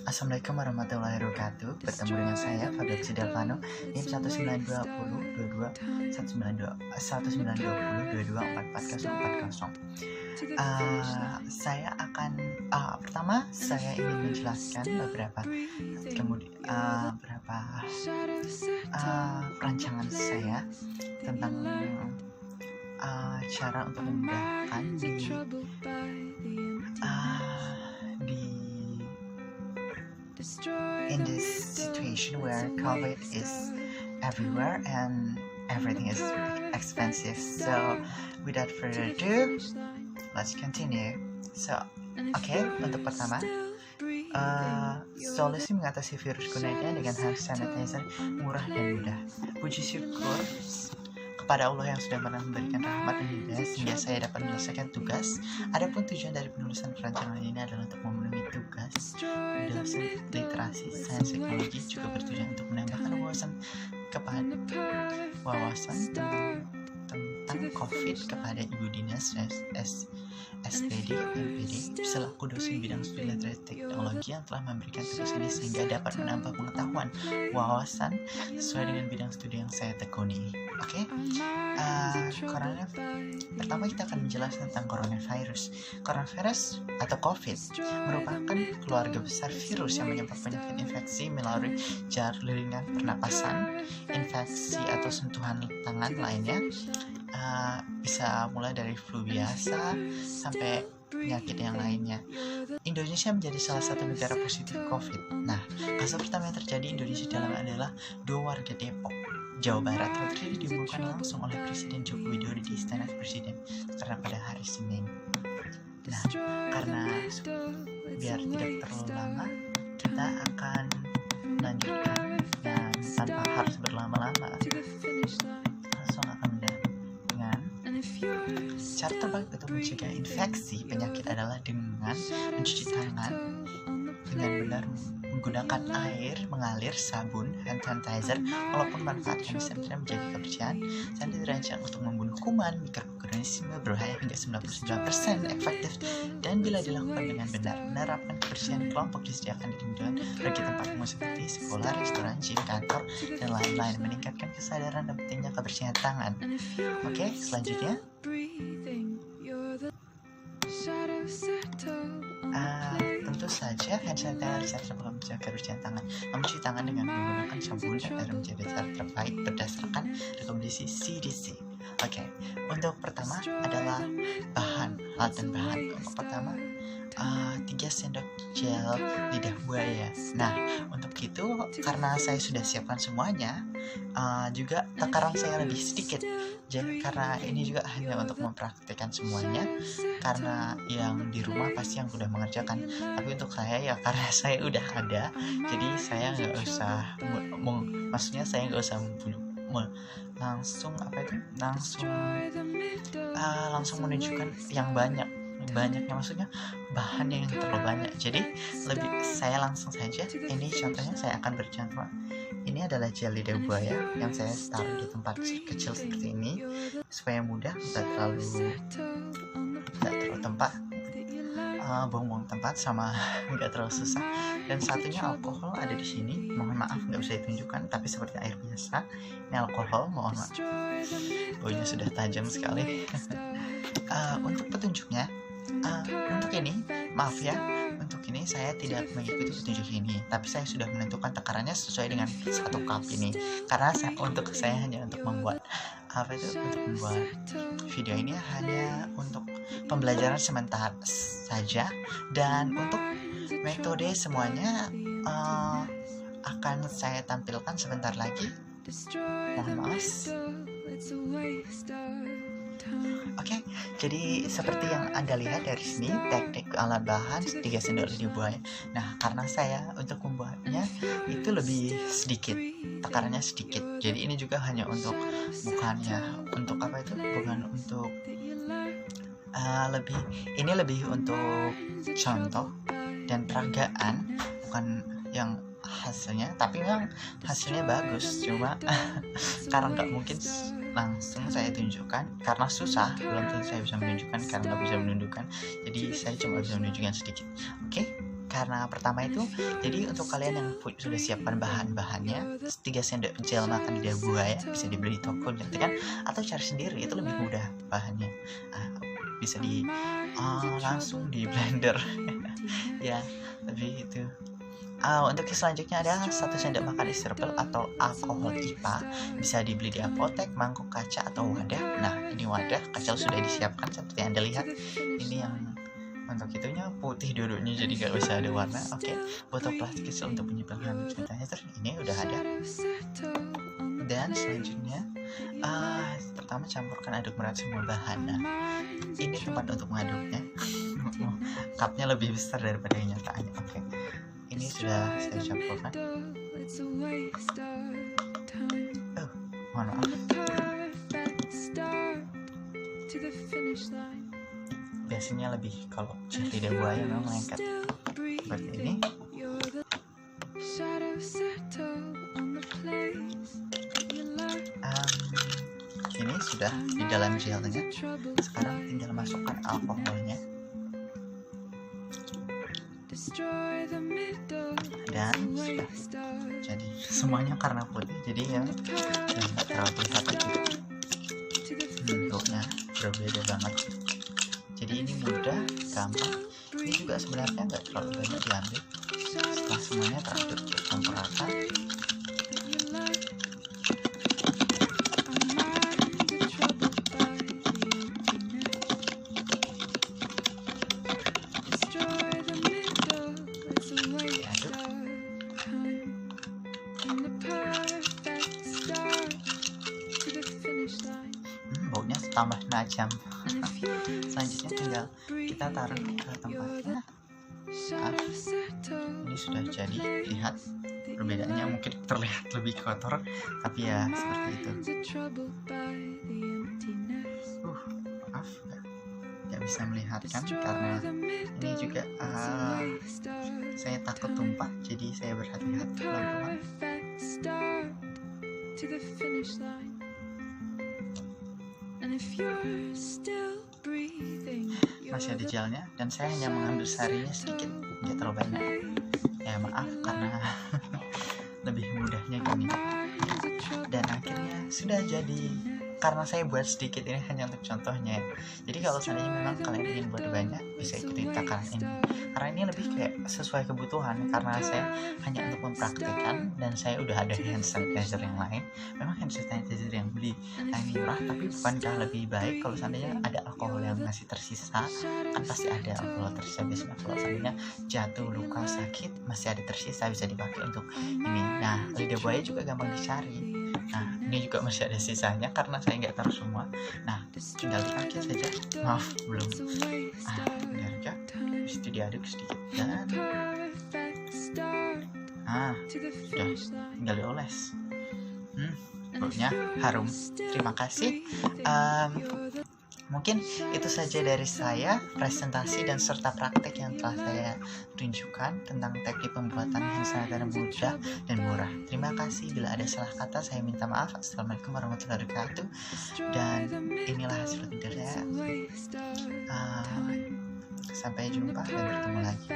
Assalamualaikum warahmatullahi wabarakatuh. Bertemu dengan saya Fabrizi Delvano, NIM 1920 Saya akan pertama saya ingin menjelaskan beberapa rancangan saya tentang cara untuk memudahkan in this situation where COVID is everywhere and everything is expensive. So without further ado, let's continue. So, untuk pertama, solusi mengatasi virus corona dengan hand sanitizer murah dan mudah. Puji syukur kepada Allah yang sudah pernah memberikan rahmat dan hidayah sehingga saya dapat menyelesaikan tugas. Adapun tujuan dari penulisan perancangan ini adalah untuk memenuhi tugas dosen literasi sains teknologi, juga bertujuan untuk menambahkan wawasan tentang COVID kepada Ibu Dinas SPD MPD selaku dosen bidang studi literasi teknologi yang telah memberikan tugas ini sehingga dapat menambah pengetahuan wawasan sesuai dengan bidang studi yang saya tekuni. Pertama kita akan menjelaskan tentang coronavirus. Coronavirus atau COVID merupakan keluarga besar virus yang menyebabkan penyakit infeksi melalui jaringan pernapasan, infeksi atau sentuhan tangan lainnya. Bisa mulai dari flu biasa sampai penyakit yang lainnya. Indonesia menjadi salah satu negara positif COVID. Nah, kasus pertama yang terjadi Indonesia adalah 2 warga Depok, Jawa Barat. Hal tersebut diumumkan langsung oleh Presiden Joko Widodo di Istana Presiden karena pada hari Senin. Nah, karena biar tidak terlalu lama, kita akan melanjutkan dan tanpa harus berlama-lama langsung akan dengan cara terbaik untuk mencegah infeksi penyakit adalah dengan mencuci tangan dengan benar menggunakan air mengalir, sabun, hand sanitizer. Walaupun manfaatkan sanitizer menjadi kebersihan, sanitizer dirancang untuk membunuh kuman, mikroorganisme berbahaya hingga 99% efektif, dan bila dilakukan dengan benar, menerapkan kebersihan kelompok disediakan di lingkungan bagi tempat umum seperti sekolah, restoran, gym, kantor, dan lain-lain, meningkatkan kesadaran dan pentingnya kebersihan tangan. Selanjutnya tentu saja hand sanitizer sebelum menjaga kebersihan tangan. Mencuci tangan dengan menggunakan sabun dan air menjadi cara terbaik berdasarkan rekomendasi CDC. Untuk pertama adalah alat dan bahan. Untuk pertama 3 sendok gel lidah buaya. Nah, untuk itu karena saya sudah siapkan semuanya, juga takaran saya lebih sedikit. Jadi karena ini juga hanya untuk mempraktikkan semuanya, karena yang di rumah pasti yang udah mengerjakan. Tapi untuk saya ya karena saya udah ada, jadi saya nggak usah saya nggak usah langsung menunjukkan yang banyaknya, maksudnya bahan yang terlalu banyak. Jadi saya langsung saja. Ini contohnya saya akan bercontoh. Ini adalah gel lidah buaya yang saya taruh di tempat kecil seperti ini supaya mudah, nggak terlalu buang-buang tempat sama nggak terlalu susah. Dan satunya alkohol ada di sini. Mohon maaf nggak bisa ditunjukkan, tapi seperti air biasa. Ini alkohol, mohon maaf. Baunya sudah tajam sekali. Untuk petunjuknya, untuk ini saya tidak mengikuti petunjuk ini, tapi saya sudah menentukan takarannya sesuai dengan 1 cup ini. Karena untuk saya hanya untuk membuat video ini hanya untuk pembelajaran sementara saja, dan untuk metode semuanya akan saya tampilkan sebentar lagi. Mohon maaf. Jadi seperti yang Anda lihat dari sini, teknik alat bahan 3 sendok lidah buaya. Nah, karena saya untuk membuatnya itu lebih sedikit, takarannya sedikit. Jadi ini juga hanya untuk lebih untuk contoh dan peragaan, bukan yang hasilnya, tapi memang hasilnya bagus, cuma karena nggak mungkin langsung saya tunjukkan karena susah, belum tentu saya bisa menunjukkan karena nggak bisa menundukkan, jadi saya cuma bisa menunjukkan sedikit. Oke, karena pertama itu, jadi untuk kalian yang sudah siapkan bahan-bahannya, 3 sendok gel makan lidah buaya bisa dibeli di toko gitu kan, atau cari sendiri, itu lebih mudah bahannya. Bisa langsung di blender ya, tapi itu. Untuk yang selanjutnya ada 1 sendok makan isopropyl atau alkohol IPA, bisa dibeli di apotek, mangkuk kaca atau wadah. Nah, ini wadah kaca sudah disiapkan seperti yang Anda lihat. Ini yang untuk itunya putih duduknya, jadi gak usah ada warna. Oke, botol plastik kecil untuk penyimpanan sanitizer, ini udah ada. Dan selanjutnya pertama campurkan, aduk merata semua bahan. Nah, ini tempat untuk mengaduknya. Cupnya lebih besar daripada kenyataannya. Oke, ini sudah saya campurkan. Mohon maaf. Biasanya lebih kalau lidah buaya memang lengket seperti ini. Ini sudah di dalam gelnya. Sekarang tinggal masukkan alkoholnya. Dan sudah jadi semuanya karena putih, jadi ya nggak terlalu kelihatan gitu. Bentuknya berbeda banget, jadi ini mudah, gampang. Ini juga sebenarnya nggak terlalu banyak diambil. Setelah semuanya teraduk campur rata, baunya tambah najam. Selanjutnya tinggal kita taruh ke tempatnya. Ini sudah jadi, lihat perbedaannya, mungkin terlihat lebih kotor, tapi ya seperti itu. Maaf, nggak bisa melihatkan karena ini juga saya takut tumpah, jadi saya berhati-hati pelan-pelan. Masih ada gelnya, dan saya hanya mengambil sarinya sedikit, nggak terlalu banyak. Ya maaf karena lebih mudahnya gini. Dan akhirnya sudah jadi. Karena saya buat sedikit, ini hanya untuk contohnya. Jadi kalau seandainya memang kalian ingin buat banyak, bisa ikuti takaran ini. Karena ini lebih kayak sesuai kebutuhan. Karena saya hanya untuk mempraktikkan, dan saya udah ada hand sanitizer yang lain. Memang hand sanitizer yang beli ini murah, tapi bukankah lebih baik kalau seandainya ada alkohol yang masih tersisa? Kan pasti ada alkohol tersisa. Biasanya kalau seandainya jatuh, luka, sakit, masih ada tersisa, bisa dipakai untuk ini. Nah, lidah buaya juga gampang dicari. Nah, ini juga masih ada sisanya karena saya nggak taruh semua. Nah, tinggal dipakai saja. Maaf, belum. Benar kan? Habis itu diaduk sedikit dan sudah, tinggal dioles. Baunya harum. Terima kasih. Mungkin itu saja dari saya, presentasi dan serta praktek yang telah saya tunjukkan tentang teknik pembuatan hand sanitizer mudah dan murah. Terima kasih, bila ada salah kata saya minta maaf. Assalamualaikum warahmatullahi wabarakatuh. Dan inilah hasil dari saya. Sampai jumpa dan bertemu lagi.